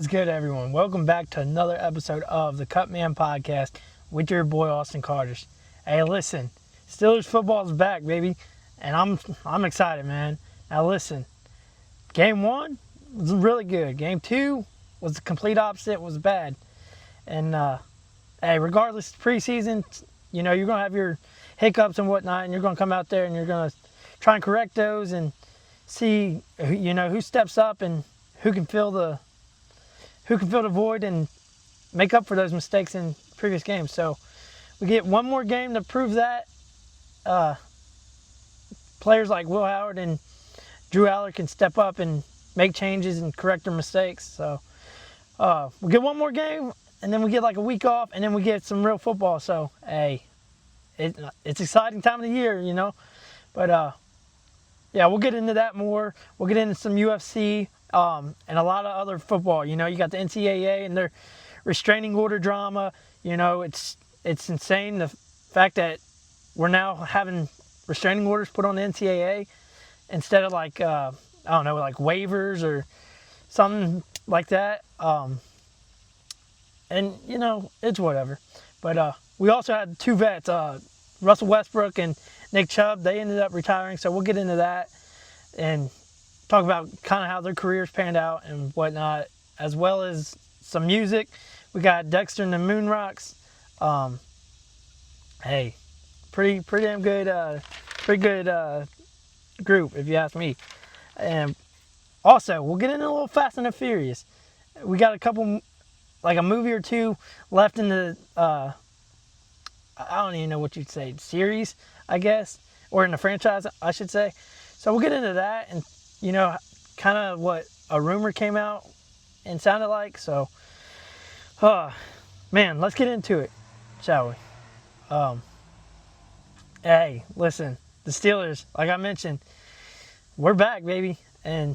What's good, everyone? Welcome back to another episode of the Cut Man Podcast with your boy Austin Carters. Hey, listen, Steelers football is back, baby, and I'm excited, man. Now listen, Game 1 was really good. Game 2 was the complete opposite, was bad. And hey, regardless of preseason, you're gonna have your hiccups and whatnot, and you're gonna come out there and you're gonna try and correct those and see, who steps up and who can fill the void and make up for those mistakes in previous games. So we get one more game to prove that. Players like Will Howard and Drew Aller can step up and make changes and correct their mistakes. So we get one more game, and then we get like a week off, and then we get some real football. So, hey, it's exciting time of the year, But, yeah, we'll get into that more. We'll get into some UFC. And a lot of other football. You got the NCAA and their restraining order drama. It's insane, the fact that we're now having restraining orders put on the NCAA instead of like waivers or something like that. And it's whatever. But we also had two vets, Russell Westbrook and Nick Chubb. They ended up retiring, so we'll get into that and talk about kind of how their careers panned out and whatnot, as well as some music. We got Dexter and The Moonrocks. Hey, pretty damn good, group, if you ask me. And also, we'll get into a little Fast and the Furious. We got a couple, like a movie or two left in the, I don't even know what you'd say, series, I guess, or in the franchise, I should say. So we'll get into that and kind of what a rumor came out and sounded like. So, man, let's get into it, shall we? Hey, listen, the Steelers, like I mentioned, we're back, baby, and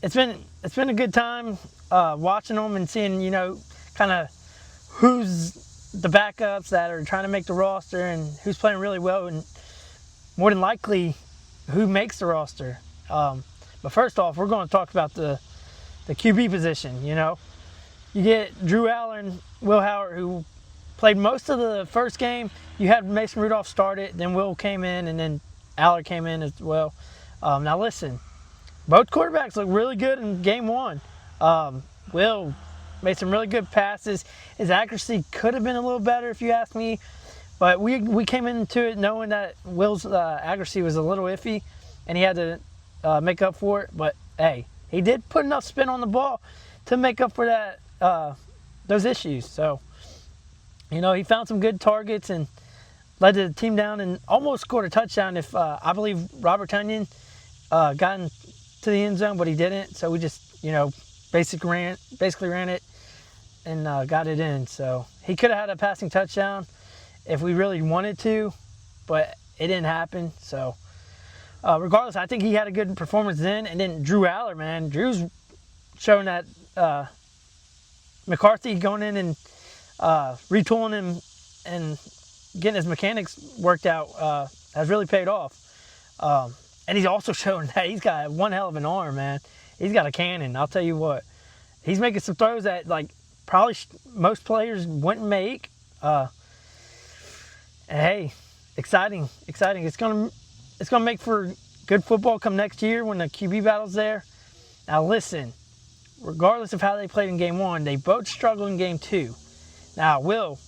it's been a good time watching them and seeing, kind of who's the backups that are trying to make the roster and who's playing really well, and more than likely, who makes the roster. But first off, we're going to talk about the QB position, You get Drew Aller and Will Howard, who played most of the first game. You had Mason Rudolph start it, then Will came in, and then Aller came in as well. Now listen, both quarterbacks look really good in Game 1. Will made some really good passes. His accuracy could have been a little better, if you ask me. But we came into it knowing that Will's accuracy was a little iffy, and he had to make up for it. But hey, he did put enough spin on the ball to make up for that those issues. So he found some good targets and led the team down and almost scored a touchdown if I believe Robert Tonyan got into the end zone, but he didn't. So we just basically ran it and got it in. So he could have had a passing touchdown if we really wanted to, but it didn't happen. So regardless, I think he had a good performance then. And then Drew Aller, man. Drew's showing that McCarthy going in and retooling him and getting his mechanics worked out has really paid off. And he's also showing that he's got one hell of an arm, man. He's got a cannon, I'll tell you what. He's making some throws that probably most players wouldn't make. And hey, exciting. It's gonna make for good football come next year when the QB battle's there. Now listen, regardless of how they played in Game 1, they both struggled in Game 2. Now Will,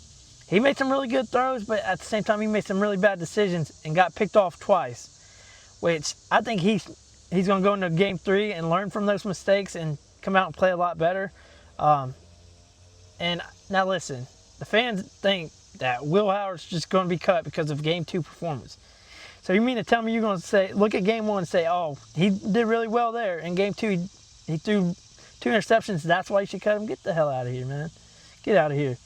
he made some really good throws, but at the same time he made some really bad decisions and got picked off twice, which I think he's going to go into Game 3 and learn from those mistakes and come out and play a lot better. And now listen, the fans think that Will Howard's just going to be cut because of Game 2 performance. So you mean to tell me you're going to say, look at Game 1 and say, oh, he did really well there. In Game 2, he threw 2 interceptions. That's why you should cut him? Get the hell out of here, man. Get out of here.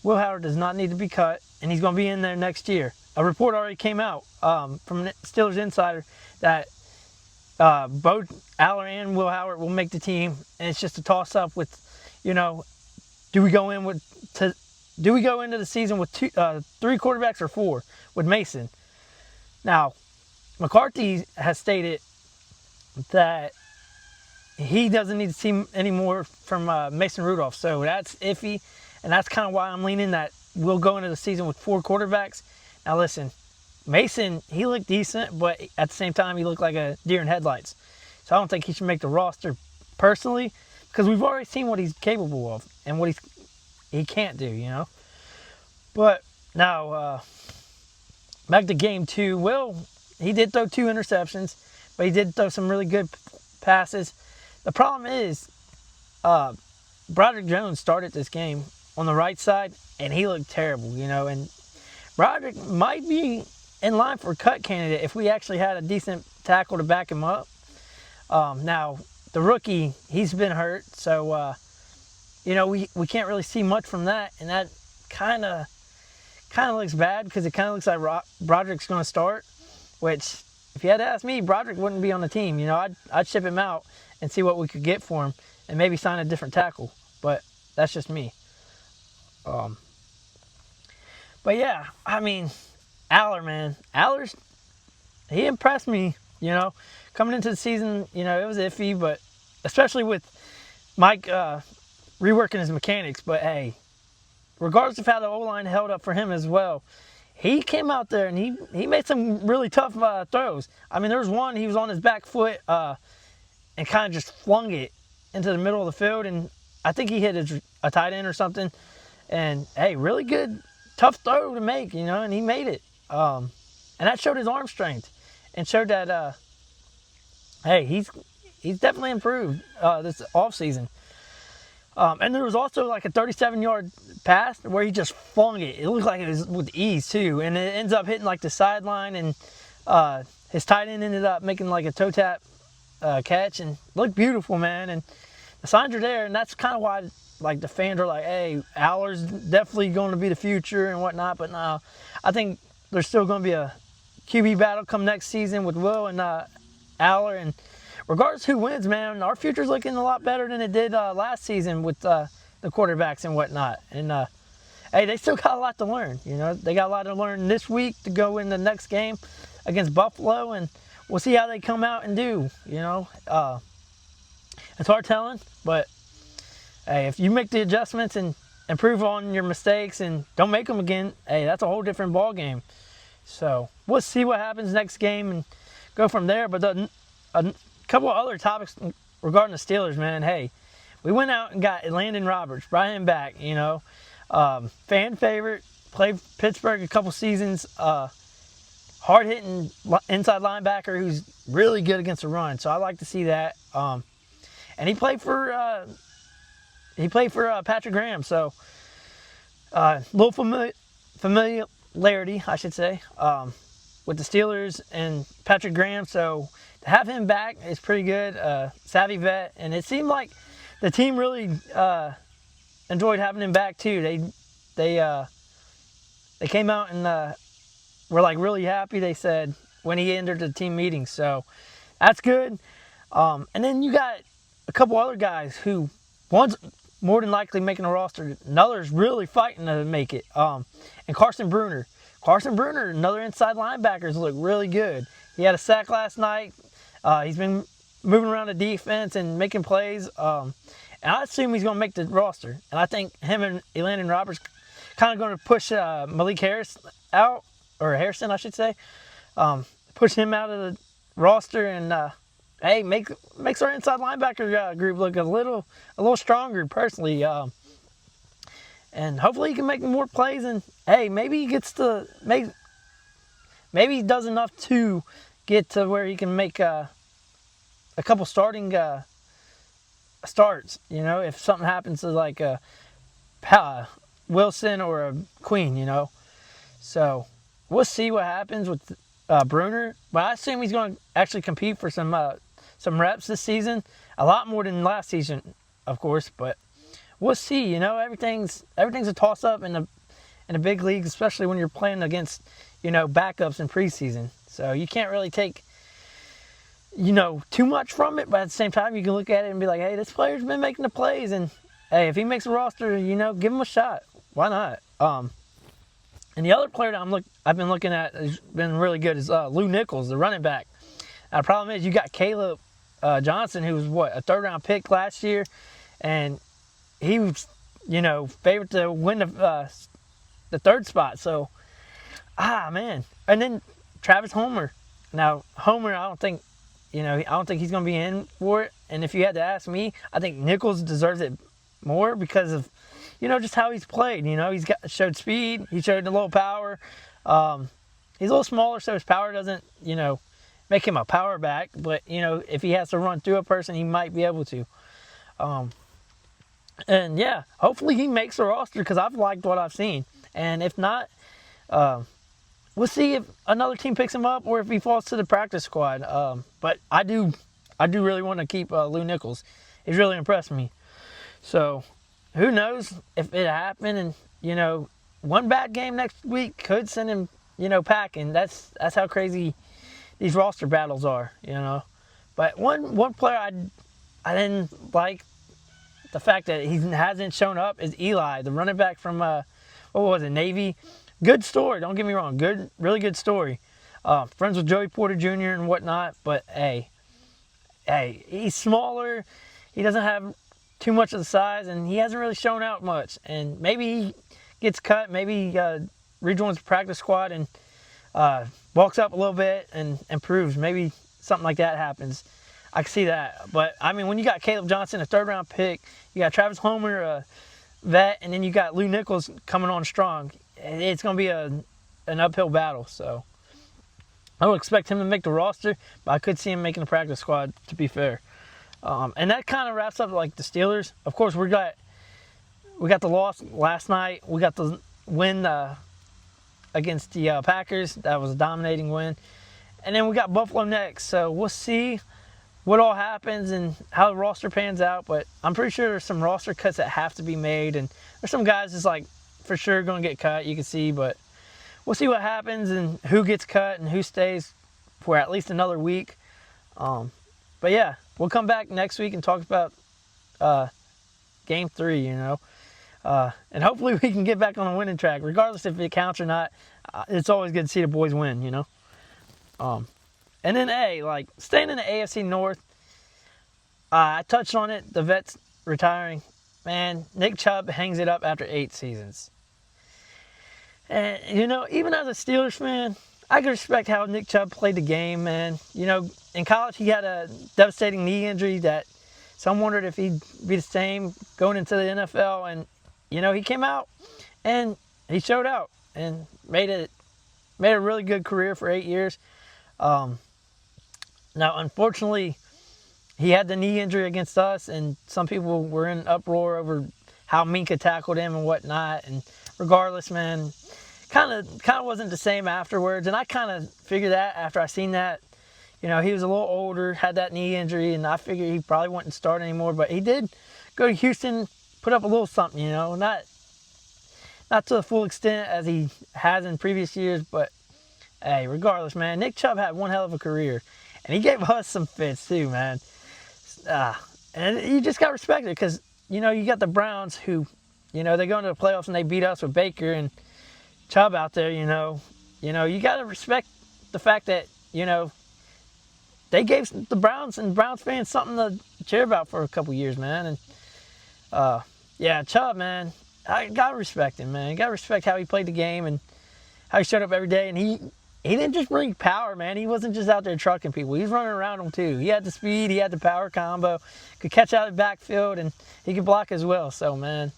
Will Howard does not need to be cut, and he's going to be in there next year. A report already came out from Steelers Insider that both Aller and Will Howard will make the team, and it's just a toss-up with, do we go into the season with 3 quarterbacks or 4 with Mason? Now, McCarthy has stated that he doesn't need to see any more from Mason Rudolph. So that's iffy, and that's kind of why I'm leaning that we'll go into the season with 4 quarterbacks. Now listen, Mason, he looked decent, but at the same time, he looked like a deer in headlights. So I don't think he should make the roster personally, because we've already seen what he's capable of and what he can't do, you know. But now, back to game 2. Will, he did throw 2 interceptions, but he did throw some really good passes. The problem is, Broderick Jones started this game on the right side, and he looked terrible, you know. And Broderick might be in line for a cut candidate if we actually had a decent tackle to back him up. Now, the rookie, he's been hurt, so, you know, we can't really see much from that, and that kind of looks bad because it kind of looks like Broderick's going to start, which, if you had to ask me, Broderick wouldn't be on the team. You know, I'd ship him out and see what we could get for him and maybe sign a different tackle, but that's just me. But yeah, I mean, Aller's, he impressed me, you know. Coming into the season, you know, it was iffy, but especially with Mike reworking his mechanics. But hey, regardless of how the O-line held up for him as well, he came out there and he made some really tough throws. I mean, there was one, he was on his back foot and kind of just flung it into the middle of the field, and I think he hit a tight end or something. And hey, really good, tough throw to make, you know, and he made it. And that showed his arm strength and showed that, hey, he's definitely improved this offseason. And there was also like a 37-yard pass where he just flung it. It looked like it was with ease too, and it ends up hitting like the sideline, and his tight end ended up making like a toe tap catch, and looked beautiful, man. And the signs are there, and that's kind of why like the fans are like, hey, Aller's definitely going to be the future and whatnot. But no, I think there's still going to be a QB battle come next season with Will and Aller, and regardless who wins, man, our future's looking a lot better than it did last season with the quarterbacks and whatnot. And hey, they still got a lot to learn. You know, they got a lot to learn this week to go in the next game against Buffalo, and we'll see how they come out and do. You know, it's hard telling, but hey, if you make the adjustments and improve on your mistakes and don't make them again, hey, that's a whole different ball game. So we'll see what happens next game and go from there. But a couple of other topics regarding the Steelers, man. Hey, we went out and got Landon Roberts, brought him back, you know. Fan favorite, played Pittsburgh a couple seasons. Hard-hitting inside linebacker who's really good against the run. So I like to see that. And he played for Patrick Graham. So a little familiarity, I should say, with the Steelers and Patrick Graham. So to have him back is pretty good. Savvy vet, and it seemed like the team really enjoyed having him back too. They came out and were like really happy, they said, when he entered the team meeting. So that's good. And then you got a couple other guys who, one's more than likely making a roster, another's really fighting to make it. And Carson Bruner, another inside linebacker, look really good. He had a sack last night. He's been moving around the defense and making plays. And I assume he's going to make the roster. And I think him and Landon Roberts kind of going to push Malik Harris out, or Harrison, I should say. Push him out of the roster and, hey, makes our inside linebacker group look a little stronger, personally. And hopefully he can make more plays. And, hey, maybe he gets to make, maybe he does enough to get to where he can make a couple starting starts, you know, if something happens to like Wilson or a Queen, you know. So we'll see what happens with Bruner, but I assume he's going to actually compete for some reps this season, a lot more than last season, of course. But we'll see. You know, everything's a toss up in the big leagues, especially when you're playing against, you know, backups in preseason. So you can't really take, you know, too much from it, but at the same time, you can look at it and be like, hey, this player's been making the plays, and hey, if he makes a roster, you know, give him a shot. Why not? And the other player that I've been looking at has been really good is Lou Nichols, the running back. Now, the problem is you got Caleb Johnson, who was a 3rd-round pick last year, and he was, favored to win the 3rd spot. So, man. And then Travis Homer. Now, Homer, I don't think he's going to be in for it. And if you had to ask me, I think Nichols deserves it more because of, just how he's played. He's showed speed. He showed a little power. He's a little smaller, so his power doesn't, make him a power back. But, if he has to run through a person, he might be able to. And, yeah, hopefully he makes the roster because I've liked what I've seen. And if not, we'll see if another team picks him up or if he falls to the practice squad. But I do really want to keep Lou Nichols. He's really impressed me. So, who knows if it happened and, one bad game next week could send him, packing. That's how crazy these roster battles are, But one player I didn't like the fact that he hasn't shown up is Eli, the running back from, Navy. Good story, don't get me wrong. Really good story. Friends with Joey Porter Jr. and whatnot, but hey, he's smaller. He doesn't have too much of the size, and he hasn't really shown out much. And maybe he gets cut, maybe he rejoins the practice squad and walks up a little bit and improves. Maybe something like that happens. I can see that. But, I mean, when you got Caleb Johnson, a 3rd-round pick, you got Travis Homer, a vet, and then you got Lou Nichols coming on strong, it's going to be an uphill battle. So, I don't expect him to make the roster, but I could see him making the practice squad, to be fair. And that kind of wraps up like the Steelers. Of course, we got the loss last night. We got the win against the Packers. That was a dominating win. And then we got Buffalo next. So we'll see what all happens and how the roster pans out. But I'm pretty sure there's some roster cuts that have to be made. And there's some guys that's like for sure going to get cut, you can see. But we'll see what happens and who gets cut and who stays for at least another week. But yeah, we'll come back next week and talk about Game 3, and hopefully we can get back on a winning track. Regardless if it counts or not, it's always good to see the boys win, And then, staying in the AFC North, I touched on it, the vets retiring. Man, Nick Chubb hangs it up after 8 seasons. And, even as a Steelers fan, I can respect how Nick Chubb played the game, man. In college he had a devastating knee injury that some wondered if he'd be the same going into the NFL. And, he came out and he showed out and made a really good career for 8 years. Now, unfortunately, he had the knee injury against us, and some people were in uproar over how Minka tackled him and whatnot. And regardless, man, kind of wasn't the same afterwards. And I kind of figured that after I seen that. He was a little older, had that knee injury, and I figured he probably wouldn't start anymore. But he did go to Houston, put up a little something, not to the full extent as he has in previous years. But, hey, regardless, man, Nick Chubb had one hell of a career. And he gave us some fits, too, man. And you just got to respect it because, you got the Browns who, they go into the playoffs and they beat us with Baker and Chubb out there, you got to respect the fact that, they gave the Browns and Browns fans something to cheer about for a couple years, man. And, Chubb, man, I got to respect him, man. You got to respect how he played the game and how he showed up every day. And he didn't just bring power, man. He wasn't just out there trucking people. He was running around them, too. He had the speed. He had the power combo. Could catch out of the backfield, and he could block as well. So, man,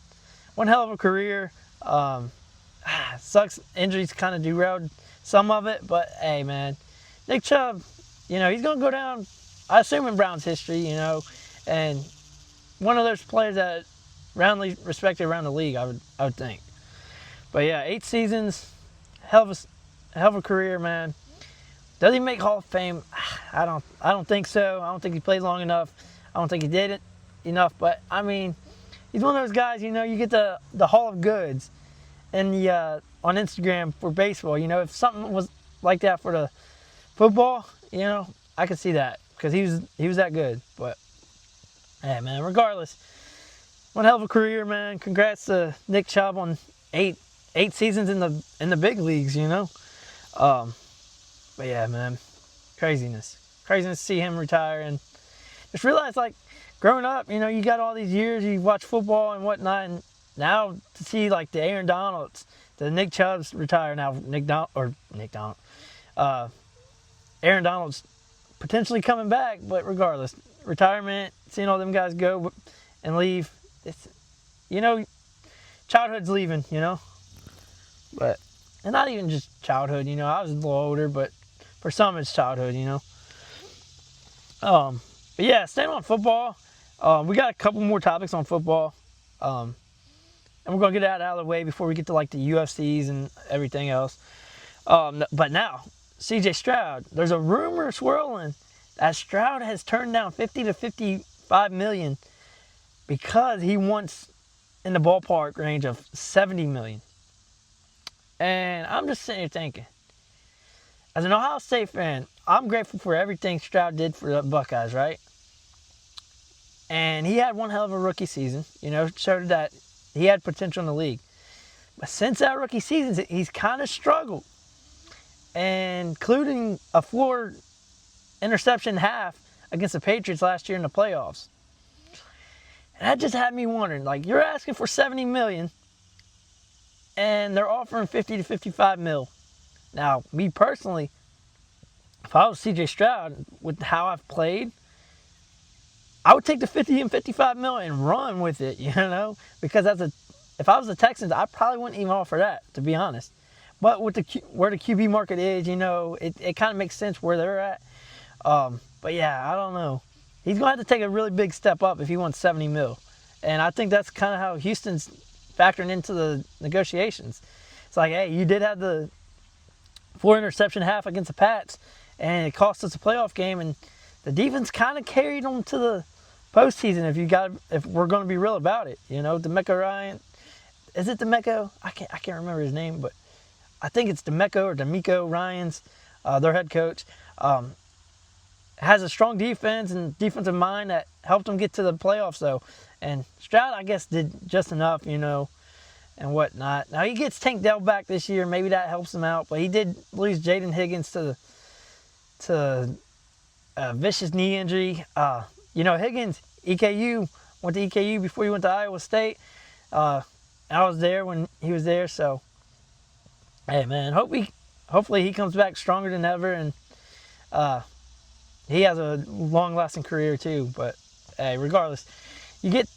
one hell of a career. Sucks injuries kind of derailed some of it. But, hey, man, Nick Chubb, he's going to go down, I assume, in Browns history, and one of those players that roundly respected around the league, I would think. But, yeah, 8 seasons, hell of a career, man. Does he make Hall of Fame? I don't think so. I don't think he played long enough. I don't think he did it enough. But, I mean, he's one of those guys, you get the Hall of Goods and on Instagram for baseball. If something was like that for the football, I could see that because he was that good. But, hey, man, regardless, one hell of a career, man. Congrats to Nick Chubb on 8 seasons in the big leagues, But yeah, man, craziness to see him retire. And just realize, like, growing up, you know, you got all these years, you watch football and whatnot, and now to see, like, the Aaron Donalds, the Nick Chubbs retire now, Aaron Donald's potentially coming back, but regardless, retirement, seeing all them guys go and leave, it's, you know, childhood's leaving, you know. But, and not even just childhood, you know, I was a little older, but for some it's childhood, you know. But yeah, staying on football, we got a couple more topics on football, and we're going to get that out of the way before we get to, like, the UFCs and everything else. But now, CJ Stroud, there's a rumor swirling that Stroud has turned down 50 to 55 million because he wants in the ballpark range of 70 million. And I'm just sitting here thinking, as an Ohio State fan, I'm grateful for everything Stroud did for the Buckeyes, right? And he had one hell of a rookie season, you know, showed that he had potential in the league. But since that rookie season, he's kind of struggled, and including a 4 interception half against the Patriots last year in the playoffs. And that just had me wondering, like, you're asking for 70 million and they're offering 50 to 55 mil. Now, me personally, if I was CJ Stroud, with how I've played, I would take the 50 and 55 mil and run with it, you know? Because if I was the Texans, I probably wouldn't even offer that, to be honest. But with where the QB market is, you know, it kind of makes sense where they're at. But yeah, I don't know. He's going to have to take a really big step up if he wants 70 mil. And I think that's kind of how Houston's factoring into the negotiations. It's like, hey, you did have the 4 interception half against the Pats, and it cost us a playoff game, and the defense kind of carried them to the postseason if we're going to be real about it. You know, DeMeco Ryan, is it DeMeco? I can't remember his name, but I think it's DeMeco or DeMeco Ryans, their head coach. Has a strong defense and defensive mind that helped them get to the playoffs, though. And Stroud, I guess, did just enough, you know, and whatnot. Now, he gets Tank Dell back this year. Maybe that helps him out. But he did lose Jaden Higgins to a vicious knee injury. You know, Higgins, EKU, went to EKU before he went to Iowa State. I was there when he was there. So, hey, man, hopefully he comes back stronger than ever. And he has a long-lasting career, too. But, hey, regardless, you get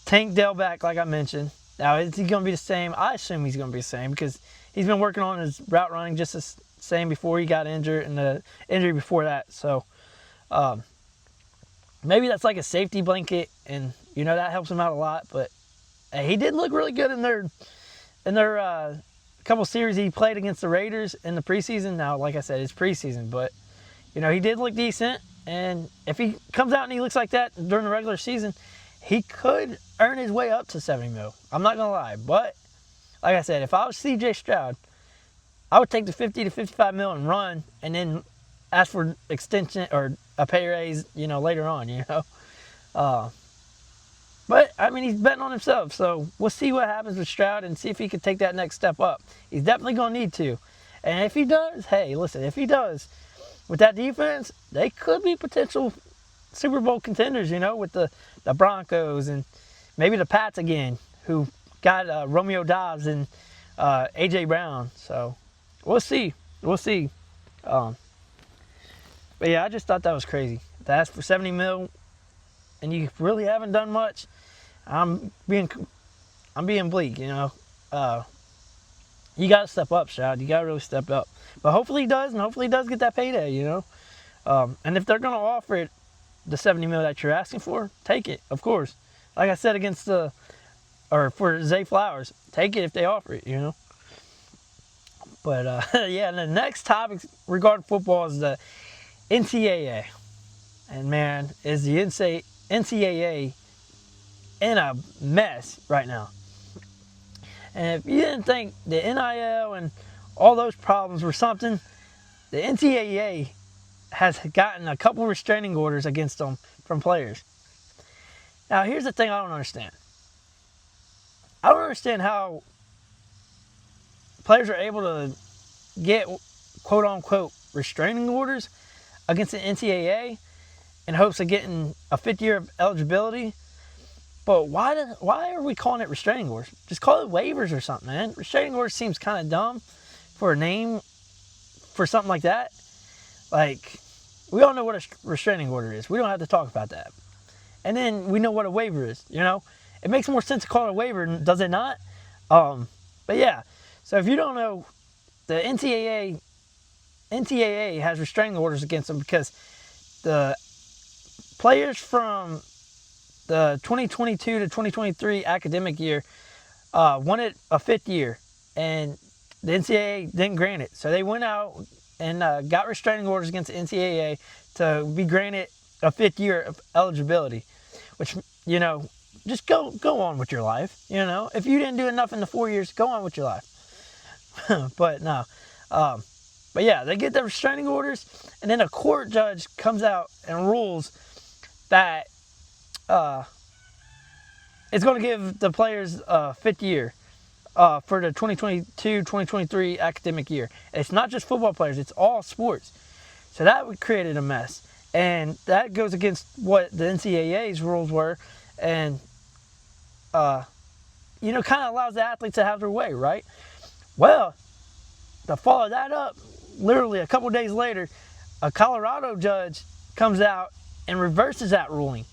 Tank Dell back, like I mentioned. Now, is he going to be the same? I assume he's going to be the same because he's been working on his route running just the same before he got injured and the injury before that. So, maybe that's like a safety blanket, and, you know, that helps him out a lot. But hey, he did look really good in their couple series he played against the Raiders in the preseason. Now, like I said, it's preseason, but, you know, he did look decent. And if he comes out and he looks like that during the regular season, he could earn his way up to 70 mil. I'm not going to lie. But, like I said, if I was CJ Stroud, I would take the 50 to 55 mil and run, and then ask for extension or a pay raise, you know, later on, you know. But, I mean, he's betting on himself. So, we'll see what happens with Stroud and see if he can take that next step up. He's definitely going to need to. And if he does, hey, listen, if he does, with that defense, they could be potential Super Bowl contenders, you know, with the Broncos and maybe the Pats again, who got Romeo Dobbs and A.J. Brown. So, we'll see. We'll see. But, yeah, I just thought that was crazy. To ask for 70 mil and you really haven't done much, I'm being bleak, you know. You got to step up, Stroud. You got to really step up. But hopefully he does, and hopefully he does get that payday, you know. And if they're going to offer it, the 70 mil that you're asking for, take it, of course. Like I said for Zay Flowers, take it if they offer it, you know. But, yeah, the next topic regarding football is the NCAA. And, man, is the NCAA in a mess right now. And if you didn't think the NIL and all those problems were something, the NCAA has gotten a couple restraining orders against them from players. Now, here's the thing I don't understand. I don't understand how players are able to get quote-unquote restraining orders against the NCAA, in hopes of getting a 5th year of eligibility. But why are we calling it restraining orders? Just call it waivers or something, man. Restraining orders seems kind of dumb for a name for something like that. Like, we all know what a restraining order is. We don't have to talk about that. And then we know what a waiver is, you know? It makes more sense to call it a waiver, does it not? But yeah, so if you don't know, the NCAA has restraining orders against them because the players from the 2022 to 2023 academic year wanted a 5th year, and the NCAA didn't grant it. So they went out and got restraining orders against the NCAA to be granted a 5th year of eligibility, which, you know, just go on with your life. You know, if you didn't do enough in the 4 years, go on with your life. But no, but yeah, they get the restraining orders, and then a court judge comes out and rules that it's going to give the players a 5th year for the 2022-2023 academic year. And it's not just football players, it's all sports. So that created a mess. And that goes against what the NCAA's rules were. And, you know, kind of allows the athletes to have their way, right? Well, to follow that up, literally a couple days later, a Colorado judge comes out and reverses that ruling.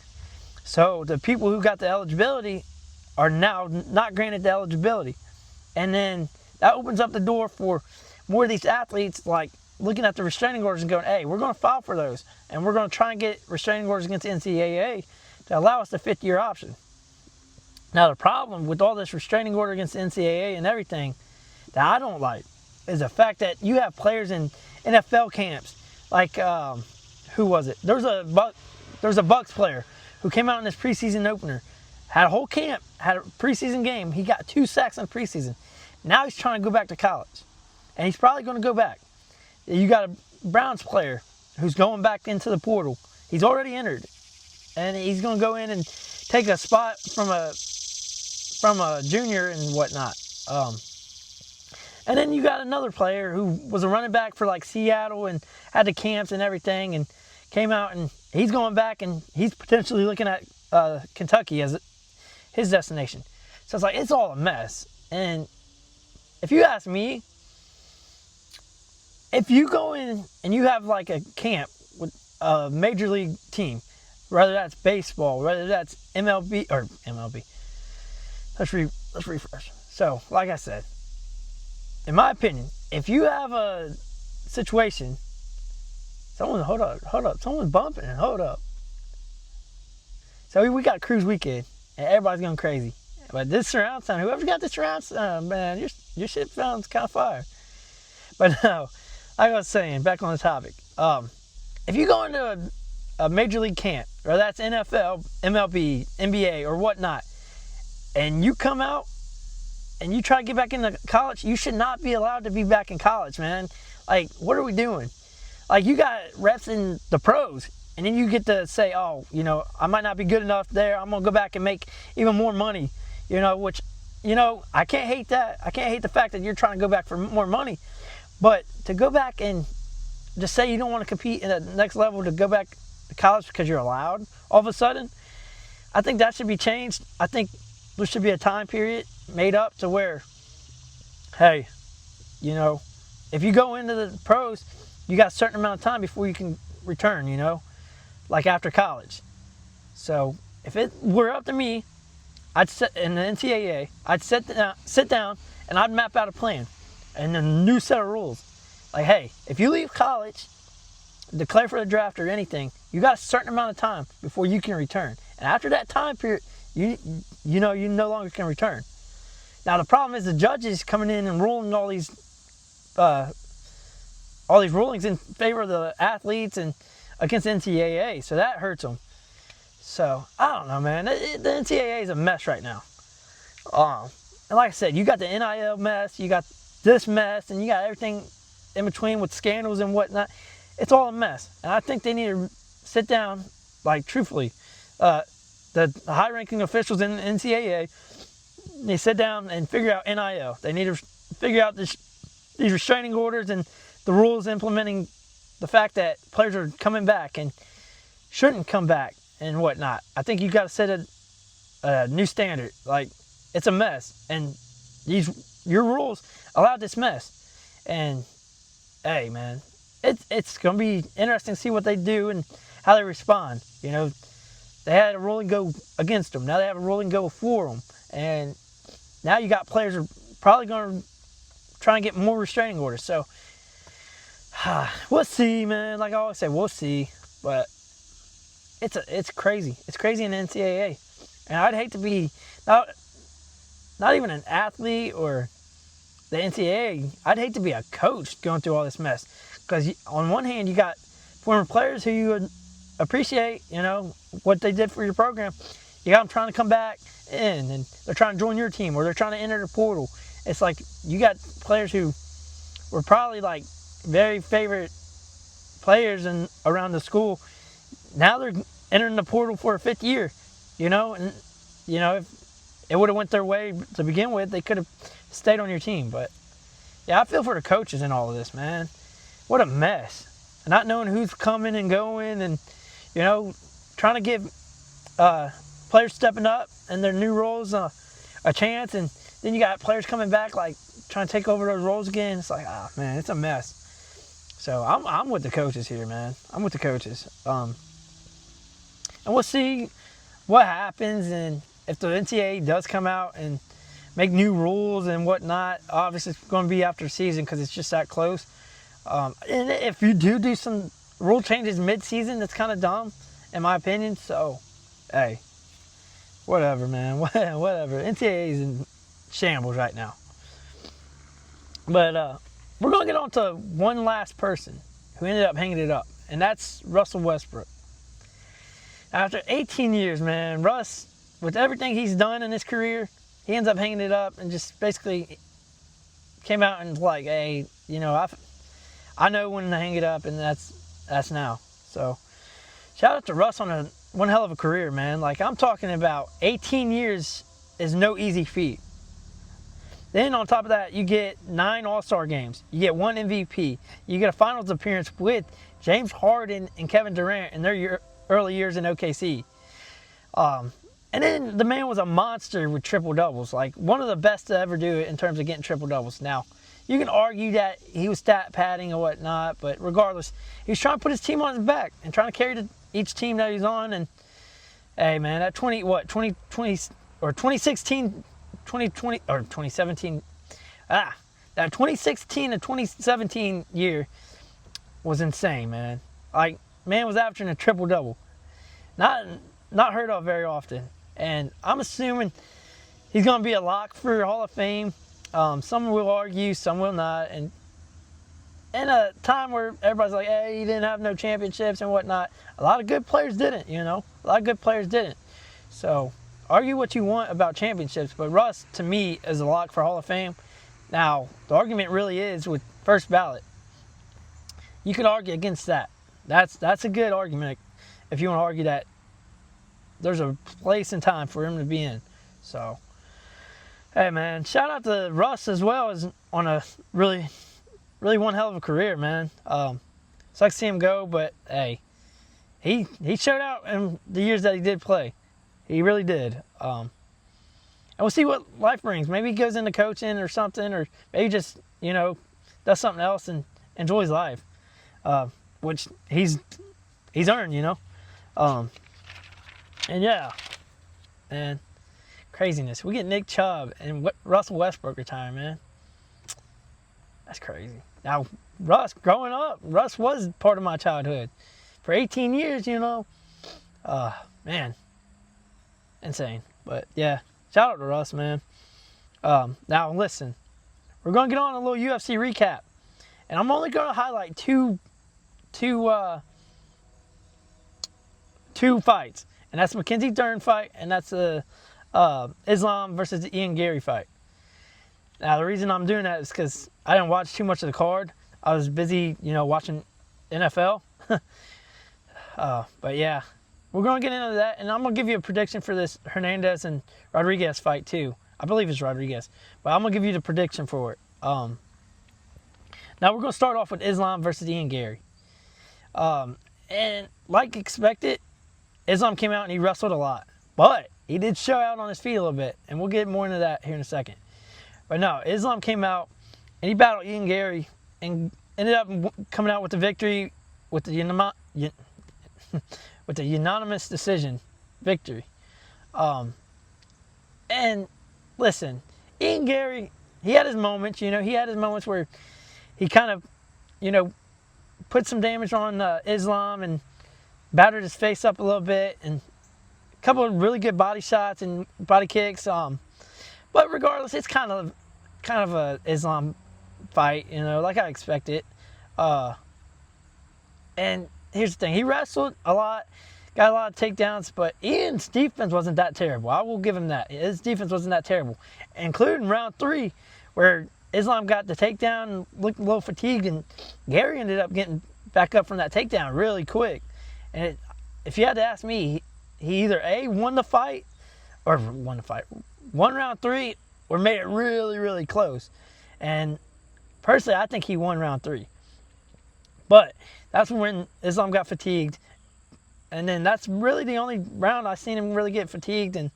So the people who got the eligibility are now not granted the eligibility. And then that opens up the door for more of these athletes, like, looking at the restraining orders and going, hey, we're going to file for those. And we're going to try and get restraining orders against the NCAA to allow us the 5th year option. Now, the problem with all this restraining order against the NCAA and everything that I don't like is the fact that you have players in NFL camps. Like, who was it? There was a Bucks player who came out in this preseason opener, had a whole camp, had a preseason game. He got 2 sacks in preseason. Now he's trying to go back to college. And he's probably going to go back. You got a Browns player who's going back into the portal. He's already entered. And he's going to go in and take a spot from a junior and whatnot. And then you got another player who was a running back for like Seattle and had the camps and everything and came out, and he's going back, and he's potentially looking at Kentucky as his destination. So it's like, it's all a mess. And if you ask me, if you go in and you have like a camp with a major league team, whether that's baseball, whether that's MLB. Let's refresh. So, like I said, in my opinion, if you have a situation, hold up, someone's bumping, hold up. So we got cruise weekend, and everybody's going crazy. But this surround sound, whoever's got this surround sound, man, your shit sounds kind of fire. But no, like I was saying, back on the topic, if you go into a major league camp, or that's NFL, MLB, NBA, or whatnot, and you come out and you try to get back into college, you should not be allowed to be back in college, man. Like, what are we doing? Like, you got reps in the pros, and then you get to say, oh, you know, I might not be good enough there. I'm going to go back and make even more money, you know, which, you know, I can't hate that. I can't hate the fact that you're trying to go back for more money. But to go back and just say you don't want to compete in the next level to go back to college because you're allowed all of a sudden, I think that should be changed. I think there should be a time period made up to where, hey, you know, if you go into the pros, you got a certain amount of time before you can return, you know, like after college. So if it were up to me, I'd sit in the NCAA, I'd sit down and I'd map out a plan and a new set of rules. Like, hey, if you leave college, declare for the draft or anything, you got a certain amount of time before you can return. And after that time period, you know you no longer can return. Now the problem is the judges coming in and ruling all these rulings in favor of the athletes and against the NCAA, so that hurts them. So I don't know, man. The NCAA is a mess right now. And like I said, you got the NIL mess, you got this mess, and you got everything in between with scandals and whatnot. It's all a mess, and I think they need to sit down, like, truthfully. The high-ranking officials in the NCAA, they sit down and figure out NIL. They need to figure out these restraining orders and the rules implementing the fact that players are coming back. And shouldn't come back and whatnot. I think you got to set a new standard. Like, it's a mess, and your rules allow this mess. And hey, man, it's gonna be interesting to see what they do and how they respond. You know, they had a rule and go against them. Now they have a rule and go for them, and now you got players who are probably gonna try and get more restraining orders. So we'll see, man. Like I always say, we'll see. But it's crazy. It's crazy in the NCAA, and I'd hate to be not even an athlete or the NCAA. I'd hate to be a coach going through all this mess, because on one hand you got former players who you would appreciate, you know, what they did for your program. You got them trying to come back in, and they're trying to join your team, or they're trying to enter the portal. It's like you got players who were probably like very favorite players around the school. Now they're entering the portal for a 5th year, you know, and you know, if it would have went their way to begin with, they could have stayed on your team. But yeah, I feel for the coaches in all of this, man. What a mess. Not knowing who's coming and going, and you know, trying to give players stepping up and their new roles a chance, and then you got players coming back like trying to take over those roles again. It's like, man, it's a mess. So I'm with the coaches here, man. I'm with the coaches. And we'll see what happens, and if the NCAA does come out and make new rules and whatnot. Obviously, it's going to be after the season because it's just that close. And if you do some rule changes mid-season, that's kind of dumb, in my opinion. So, hey, whatever, man. Whatever. NCAA is in shambles right now. But we're going to get on to one last person who ended up hanging it up, and that's Russell Westbrook. After 18 years, man, Russ, with everything he's done in his career, he ends up hanging it up and just basically came out and like, hey, you know, I know when to hang it up, and that's now. So shout out to Russ on one hell of a career, man. Like, I'm talking about 18 years is no easy feat. Then on top of that, you get 9 All-Star games. You get 1 MVP. You get a finals appearance with James Harden and Kevin Durant in their early years in OKC. And then the man was a monster with triple-doubles. Like, one of the best to ever do it in terms of getting triple-doubles. Now, you can argue that he was stat padding and whatnot, but regardless, he was trying to put his team on his back and trying to carry each team that he's on. And hey, man, that 2016 that 2016 to 2017 year was insane, man. Like, man was averaging a triple-double. Not heard of very often. And I'm assuming he's going to be a lock for Hall of Fame. Some will argue, some will not. And in a time where everybody's like, hey, he didn't have no championships and whatnot, a lot of good players didn't, you know. A lot of good players didn't. So, argue what you want about championships, but Russ, to me, is a lock for Hall of Fame. Now, the argument really is with first ballot. You could argue against that. That's a good argument if you want to argue that there's a place and time for him to be in. So, hey, man, shout out to Russ as well, as on a really one hell of a career, man. Sucks to see him go, but hey, he showed out in the years that he did play. He really did. And we'll see what life brings. Maybe he goes into coaching or something, or maybe just, you know, does something else and enjoys life, which he's earned, you know. And yeah, man, craziness. We get Nick Chubb and Russell Westbrook retire, man. That's crazy. Now, Russ, growing up, Russ was part of my childhood. For 18 years, you know. Man, insane. But yeah, shout out to Russ, man. Now, listen, we're going to get on a little UFC recap. And I'm only going to highlight two fights. And that's the Mackenzie Dern fight, and that's the Islam versus the Ian Garry fight. Now, the reason I'm doing that is because I didn't watch too much of the card. I was busy, you know, watching NFL. But yeah, we're going to get into that, and I'm going to give you a prediction for this Hernandez and Rodriquez fight, too. I believe it's Rodriguez, but I'm going to give you the prediction for it. Now, we're going to start off with Islam versus Ian Garry. And like expected, Islam came out and he wrestled a lot. But he did show out on his feet a little bit. And we'll get more into that here in a second. But no, Islam came out and he battled Ian Garry and ended up coming out with the victory with the unanimous decision victory. And listen, Ian Garry, he had his moments, he had his moments where he kind of, put some damage on Islam and battered his face up a little bit, and a couple of really good body shots and body kicks. But regardless, it's kind of a Islam fight, like I expected. And here's the thing, he wrestled a lot, got a lot of takedowns, but Ian's defense wasn't that terrible. I will give him that. His defense wasn't that terrible, including round 3, where Islam got the takedown and looked a little fatigued, and Garry ended up getting back up from that takedown really quick. And if you had to ask me, he either won round 3, or made it really, really close. And personally, I think he won round 3. But that's when Islam got fatigued. And then that's really the only round I've seen him really get fatigued and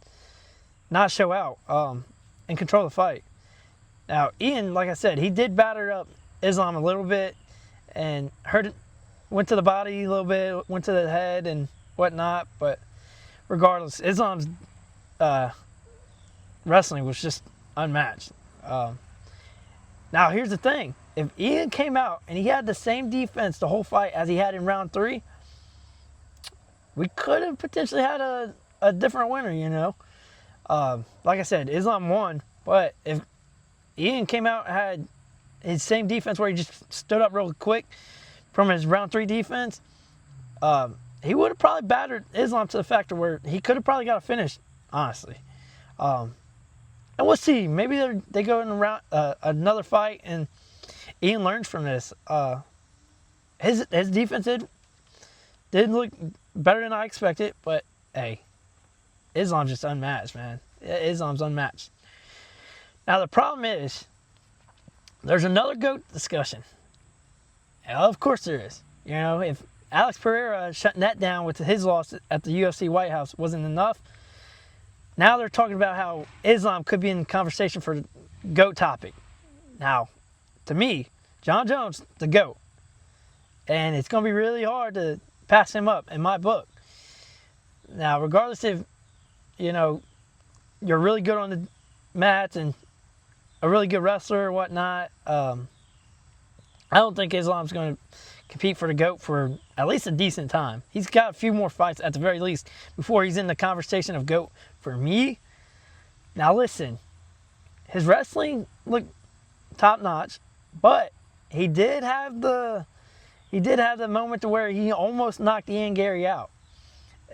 not show out and control the fight. Now, Ian, like I said, he did batter up Islam a little bit and went to the body a little bit, went to the head and whatnot. But regardless, Islam's wrestling was just unmatched. Now, here's the thing. If Ian came out and he had the same defense the whole fight as he had in round 3, we could have potentially had a different winner, Like I said, Islam won, but if Ian came out and had his same defense where he just stood up real quick from his round 3 defense, he would have probably battered Islam to the factor where he could have probably got a finish, honestly. And we'll see. Maybe they go in another fight and Ian learns from this. His defense did look better than I expected, but hey, Islam's just unmatched, man. Islam's unmatched. Now the problem is, there's another GOAT discussion. And of course there is. If Alex Pereira shutting that down with his loss at the UFC White House wasn't enough, now they're talking about how Islam could be in conversation for the GOAT topic. Now, to me, Jon Jones, the GOAT. And it's going to be really hard to pass him up in my book. Now, regardless if, you're really good on the mats and a really good wrestler or whatnot, I don't think Islam's going to compete for the GOAT for at least a decent time. He's got a few more fights at the very least before he's in the conversation of GOAT for me. Now listen, his wrestling looked top notch, but he did have the moment to where he almost knocked Ian Garry out.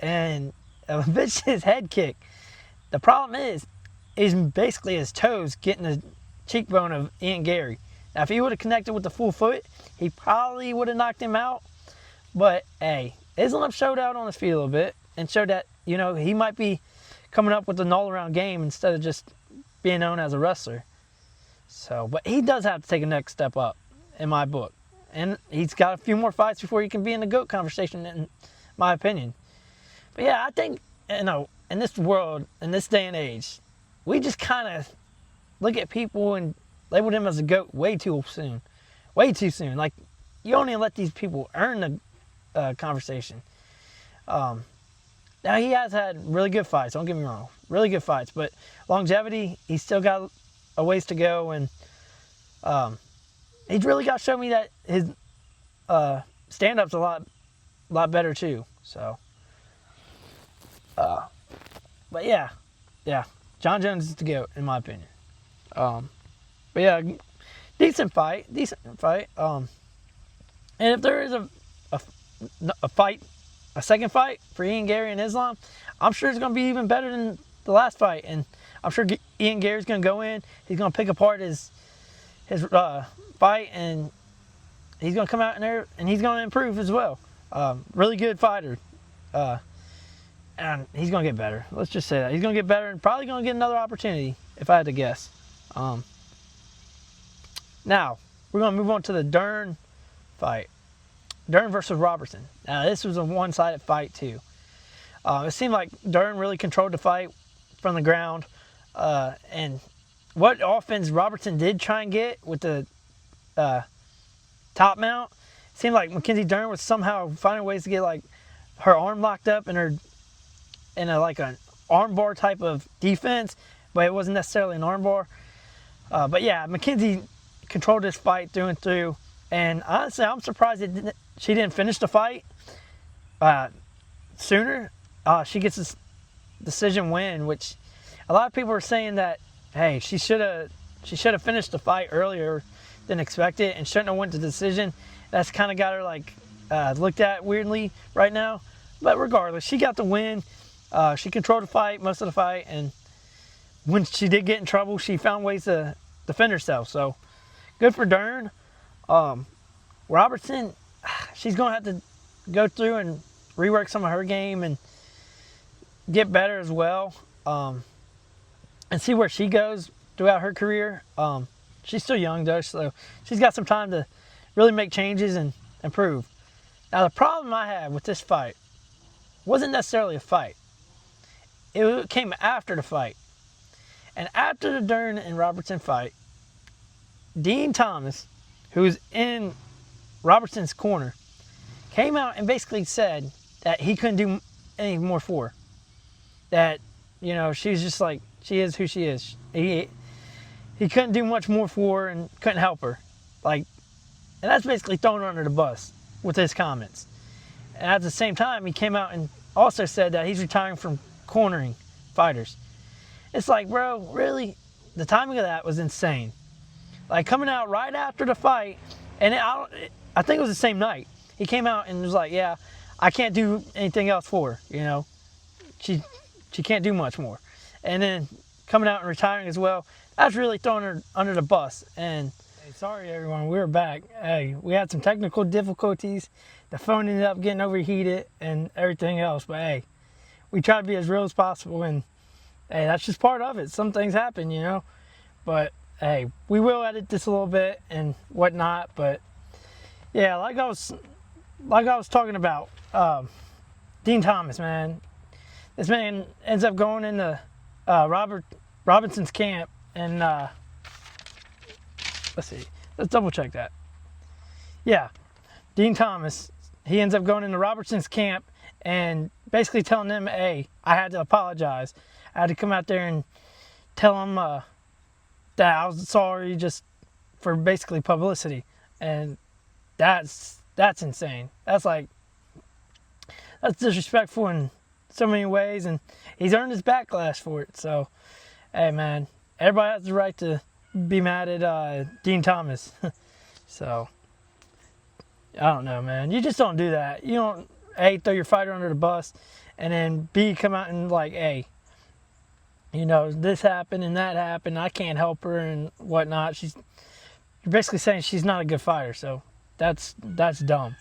And a vicious head kick. The problem is basically his toes getting the cheekbone of Ian Garry. Now, if he would have connected with the full foot, he probably would have knocked him out. But, hey, Islam showed out on his feet a little bit and showed that, he might be coming up with an all-around game instead of just being known as a wrestler. So, but he does have to take a next step up, in my book. And he's got a few more fights before he can be in the GOAT conversation, in my opinion. But, yeah, I think, in this world, in this day and age, we just kind of look at people and label them as a GOAT way too soon. Way too soon. Like, you only let these people earn the conversation. Now, he has had really good fights, don't get me wrong. Really good fights. But longevity, he's still got a ways to go. And he's really got to show me that his stand-up's a lot better, too. So, but yeah. Jon Jones is the GOAT, in my opinion. But yeah, decent fight. And if there is a second fight for Ian Garry and Islam, I'm sure it's going to be even better than the last fight. And I'm sure Ian Garry's going to go in, he's going to pick apart his fight, and he's going to come out in there and he's going to improve as well. Really good fighter. And he's going to get better. Let's just say that. He's going to get better and probably going to get another opportunity, if I had to guess. Now, we're going to move on to the Dern fight. Dern versus Robertson. Now, this was a one-sided fight, too. It seemed like Dern really controlled the fight from the ground. And what offense Robertson did try and get with the top mount, it seemed like Mackenzie Dern was somehow finding ways to get like her arm locked up in her like an arm bar type of defense, but it wasn't necessarily an arm bar. But yeah, Mackenzie controlled this fight through and through. And honestly, I'm surprised she didn't finish the fight sooner. She gets this decision win, which a lot of people are saying that, hey, she should have finished the fight earlier than expected and shouldn't have went to decision. That's kind of got her like looked at weirdly right now. But regardless, she got the win. She controlled the fight, most of the fight, and when she did get in trouble, she found ways to defend herself. So good for Dern. Robertson, she's going to have to go through and rework some of her game and get better as well, and see where she goes throughout her career. She's still young, though, so she's got some time to really make changes and improve. Now, the problem I had with this fight wasn't necessarily a fight. It came after the fight. And after the Dern and Robertson fight, Dean Thomas, who's in Robertson's corner, came out and basically said that he couldn't do any more for her. That, you know, she's just like, she is who she is. He couldn't do much more for her and couldn't help her. Like, and that's basically throwing her under the bus with his comments. And at the same time, he came out and also said that he's retiring from cornering fighters. It's like, bro, really? The timing of that was insane. Like, coming out right after the fight, and I think it was the same night. He came out and was like, yeah, I can't do anything else for her, you know. She can't do much more. And then coming out and retiring as well, that's really throwing her under the bus. And hey, sorry, everyone, we're back. Hey, we had some technical difficulties. The phone ended up getting overheated and everything else. But, hey, we try to be as real as possible. And, hey, that's just part of it. Some things happen, you know. But, hey, we will edit this a little bit and whatnot. But, yeah, like I was talking about, Dean Thomas, man. This man ends up going into Robinson's camp, and let's see, let's double check that. Yeah, Dean Thomas, he ends up going into Robertson's camp and basically telling them, hey, I had to apologize. I had to come out there and tell him that I was sorry just for basically publicity. And that's insane. That's disrespectful in so many ways, and he's earned his backlash for it. So, hey, man, everybody has the right to be mad at Dean Thomas. So, I don't know, man. You just don't do that. You don't, A, throw your fighter under the bus, and then B, come out and like, hey, you know, this happened and that happened. I can't help her and whatnot. You're basically saying she's not a good fighter. So that's dumb.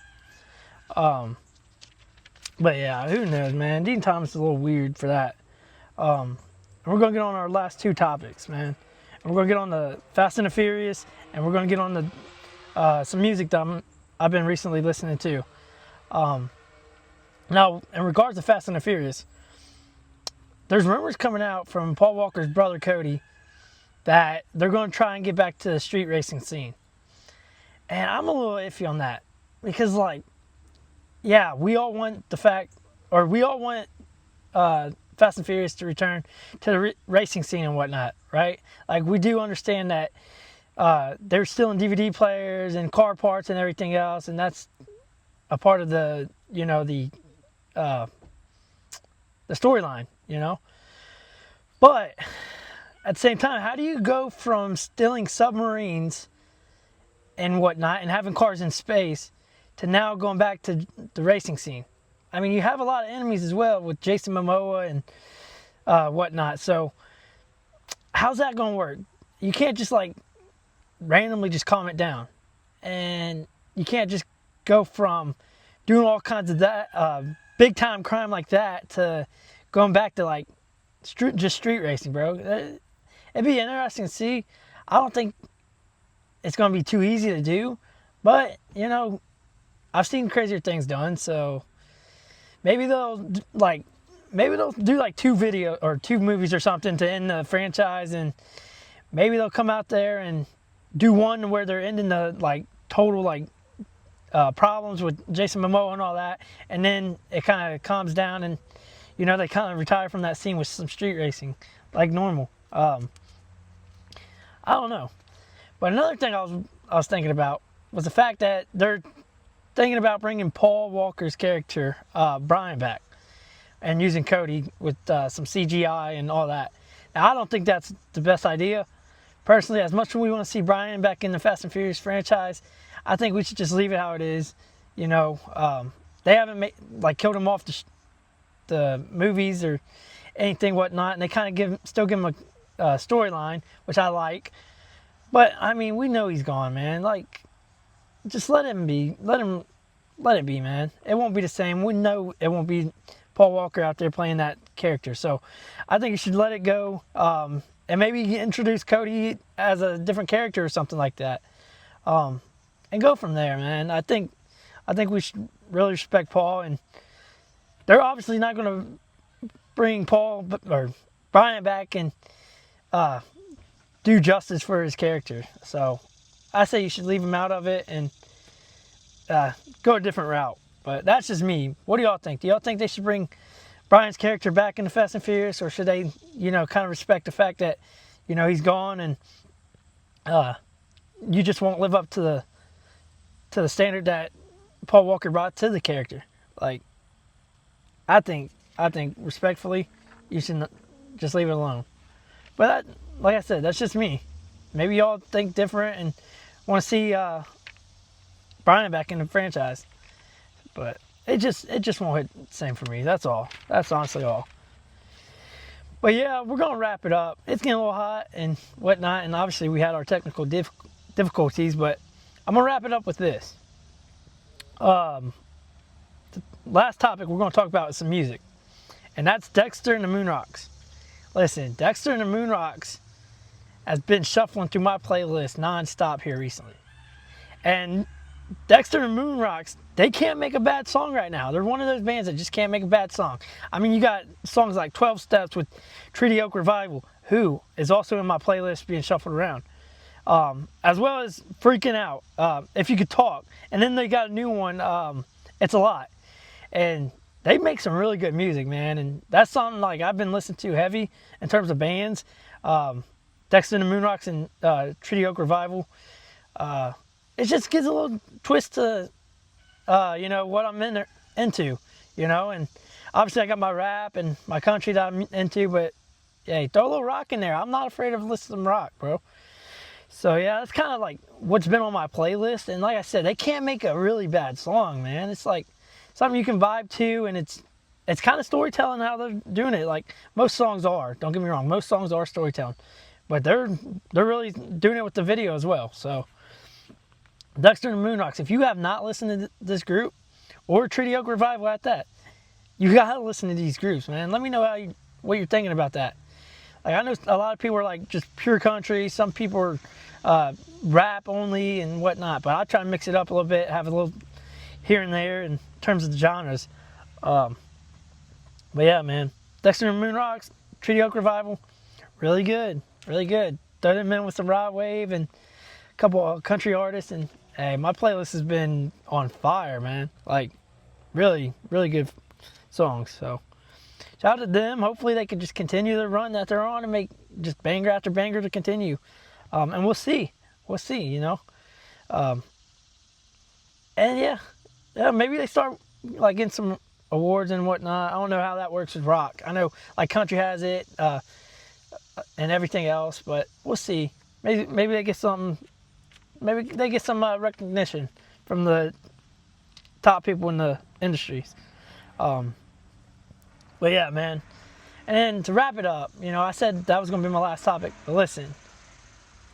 But yeah, who knows, man? Dean Thomas is a little weird for that. And we're gonna get on our last two topics, man. And we're gonna get on the Fast and the Furious, and we're gonna get on the some music that I've been recently listening to. Now, in regards to Fast and the Furious, there's rumors coming out from Paul Walker's brother Cody that they're going to try and get back to the street racing scene. And I'm a little iffy on that. Because, like, yeah, we all want Fast and Furious to return to the racing scene and whatnot, right? Like, we do understand that they're still in DVD players and car parts and everything else, and that's a part of the, you know, the storyline, you know? But at the same time, how do you go from stealing submarines and whatnot and having cars in space to now going back to the racing scene? I mean, you have a lot of enemies as well with Jason Momoa and whatnot. So how's that going to work? You can't just like randomly just calm it down. And you can't just go from doing all kinds of that big time crime like that to going back to like just street racing, bro. It'd be interesting to see. I don't think it's going to be too easy to do, but you know, I've seen crazier things done, so maybe they'll do like 2 movies or something to end the franchise, and maybe they'll come out there and do one where they're ending the like total like problems with Jason Momoa and all that, and then it kind of calms down, and they kind of retire from that scene with some street racing like normal. I don't know, but another thing I was thinking about was the fact that they're thinking about bringing Paul Walker's character Brian back and using Cody with some CGI and all that. Now, I don't think that's the best idea. Personally, as much as we want to see Brian back in the Fast and Furious franchise, I think we should just leave it how it is. They haven't killed him off the movies or anything whatnot, and they kind of still give him a storyline, which I like. But I mean, we know he's gone, man. Like, just let it be, man. It won't be the same. We know it won't be Paul Walker out there playing that character. So I think you should let it go, and maybe introduce Cody as a different character or something like that, and go from there, man. I think we should really respect Paul, and they're obviously not going to bring Brian back and do justice for his character. So I say you should leave him out of it and go a different route. But that's just me. What do y'all think? Do y'all think they should bring Brian's character back into Fast and Furious, or should they, kind of respect the fact that, he's gone and you just won't live up to the standard that Paul Walker brought to the character? Like, I think respectfully, you should just leave it alone. But like I said, that's just me. Maybe y'all think different and want to see Brian back in the franchise. But it just won't hit the same for me. That's all. That's honestly all. But yeah, we're going to wrap it up. It's getting a little hot and whatnot, and obviously we had our technical difficulties, but I'm going to wrap it up with this. The last topic we're going to talk about is some music, and that's Dexter and The Moonrocks. Listen, Dexter and The Moonrocks has been shuffling through my playlist non-stop here recently. And Dexter and The Moonrocks, they can't make a bad song right now. They're one of those bands that just can't make a bad song. I mean, you got songs like 12 Steps with Treaty Oak Revival, who is also in my playlist being shuffled around. As well as Freaking Out, If You Could Talk. And then they got a new one, It's a Lot. And they make some really good music, man. And that's something like I've been listening to heavy in terms of bands. Dexter and The Moonrocks and Treaty Oak Revival. It just gives a little twist to, what I'm into, and obviously I got my rap and my country that I'm into, but hey, throw a little rock in there. I'm not afraid of listening to rock, bro. So yeah, that's kind of like what's been on my playlist. And like I said, they can't make a really bad song, man. It's like something you can vibe to, and it's kind of storytelling how they're doing it. Like most songs are, don't get me wrong, most songs are storytelling, but they're really doing it with the video as well. So Dexter and The Moonrocks, if you have not listened to this group, or Treaty Oak Revival at that, you gotta listen to these groups, man. Let me know what you're thinking about that. Like, I know a lot of people are like just pure country, some people are rap only and whatnot, but I try to mix it up a little bit, have a little here and there in terms of the genres. But yeah, man, Dexter and The Moonrocks, Treaty Oak Revival, really good, really good. Throw them in with some Rod Wave and a couple of country artists, and hey, my playlist has been on fire, man. Like, really, really good songs. So, shout out to them. Hopefully, they can just continue the run that they're on and make just banger after banger to continue. And we'll see. We'll see, And yeah, maybe they start like getting some awards and whatnot. I don't know how that works with rock. I know like country has it and everything else, but we'll see. Maybe they get something. Maybe they get some recognition from the top people in the industries. But yeah, man. And then to wrap it up, I said that was going to be my last topic. But listen,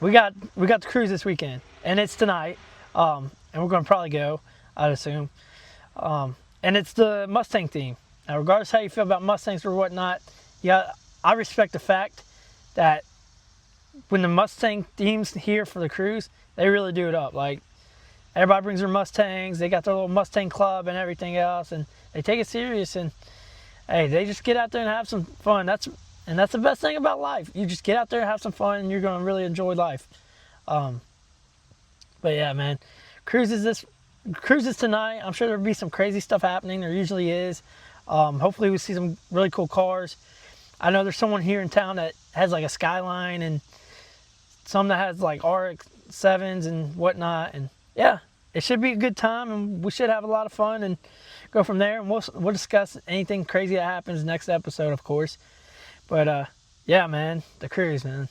we got the cruise this weekend, and it's tonight. And we're going to probably go, I'd assume. And it's the Mustang theme. Now, regardless how you feel about Mustangs or whatnot, yeah, I respect the fact that when the Mustang theme's here for the cruise, they really do it up. Like, everybody brings their Mustangs. They got their little Mustang club and everything else, and they take it serious. And hey, they just get out there and have some fun. That's the best thing about life. You just get out there and have some fun, and you're going to really enjoy life. But yeah, man, cruises tonight. I'm sure there'll be some crazy stuff happening. There usually is. Hopefully we see some really cool cars. I know there's someone here in town that has like a Skyline, and some that has like RX-7s and whatnot. And yeah, it should be a good time, and we should have a lot of fun and go from there. And we'll discuss anything crazy that happens next episode, of course. But yeah, man, the cruise, man.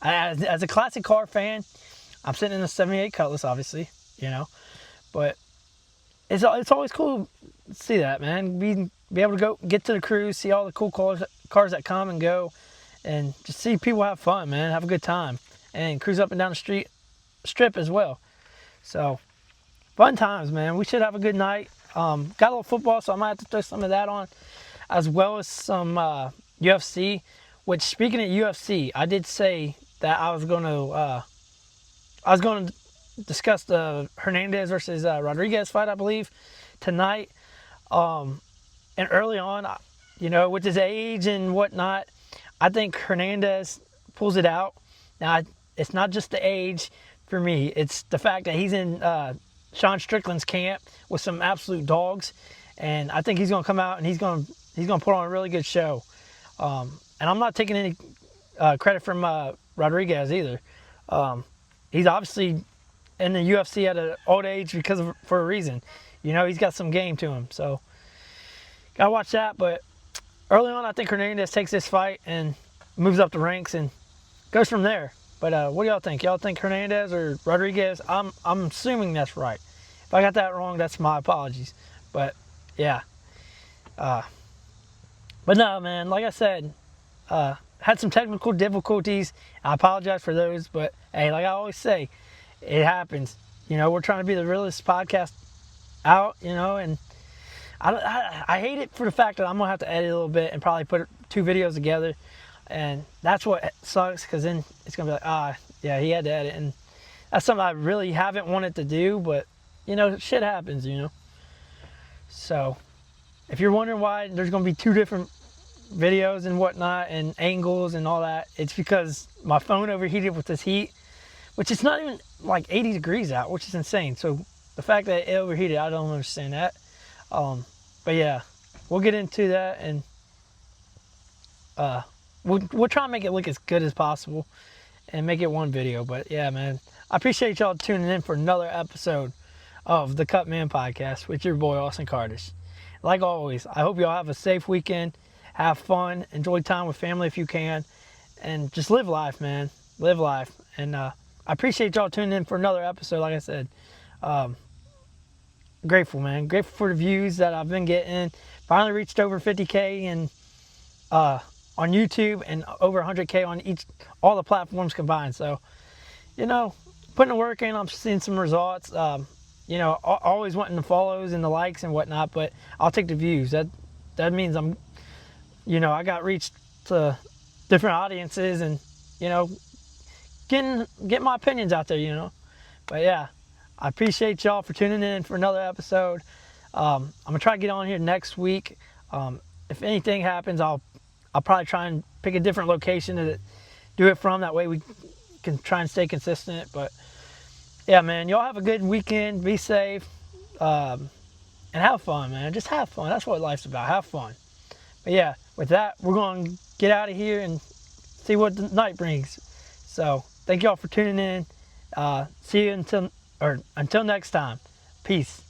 As a classic car fan, I'm sitting in a 78 Cutlass, obviously, you know. But it's always cool to see that, man. Be able to get to the cruise, see all the cool cars that come and go, and just see people have fun, man, have a good time, and cruise up and down the strip as well. So fun times, man. We should have a good night. Got a little football, so I might have to throw some of that on, as well as some UFC. Which, speaking of UFC, I did say that I was going to discuss the Hernandez versus Rodriquez fight, I believe, tonight. And early on, you know, with his age and whatnot, I think Hernandez pulls it out. Now, it's not just the age for me. It's the fact that he's in Sean Strickland's camp with some absolute dogs. And I think he's going to come out and he's going to put on a really good show. And I'm not taking any credit from Rodriquez either. He's obviously in the UFC at an old age for a reason. You know, he's got some game to him. So, got to watch that. But early on, I think Hernandez takes this fight and moves up the ranks and goes from there. But what do y'all think? Y'all think Hernandez or Rodriquez? I'm assuming that's right. If I got that wrong, that's my apologies. But, yeah. But no, man, like I said, had some technical difficulties. I apologize for those. But, hey, like I always say, it happens. You know, we're trying to be the realest podcast out, you know, and I hate it for the fact that I'm going to have to edit a little bit and probably put 2 videos together. And that's what sucks, because then it's going to be like, yeah, he had to edit. And that's something I really haven't wanted to do, but, you know, shit happens, you know. So, if you're wondering why there's going to be 2 different videos and whatnot and angles and all that, it's because my phone overheated with this heat, which is not even like 80 degrees out, which is insane. So, the fact that it overheated, I don't understand that. But yeah, we'll get into that, and we'll try and make it look as good as possible and make it one video. But yeah, man, I appreciate y'all tuning in for another episode of the Cut Man Podcast with your boy Austin Cardish. Like always, I hope y'all have a safe weekend, have fun, enjoy time with family if you can, and just live life, man. Live life. And I appreciate y'all tuning in for another episode. Like I said, grateful, man. Grateful for the views that I've been getting. Finally reached over 50K and on YouTube, and over 100K on all the platforms combined. So, you know, putting the work in, I'm seeing some results. You know, always wanting the follows and the likes and whatnot, but I'll take the views. That means I'm, you know, I got reached to different audiences, and, you know, getting my opinions out there, you know. But yeah, I appreciate y'all for tuning in for another episode. I'm gonna try to get on here next week. If anything happens, I'll probably try and pick a different location to do it from. That way we can try and stay consistent. But yeah, man, y'all have a good weekend. Be safe, and have fun, man. Just have fun. That's what life's about. Have fun. But yeah, with that, we're going to get out of here and see what the night brings. So thank y'all for tuning in. See you until next time. Peace.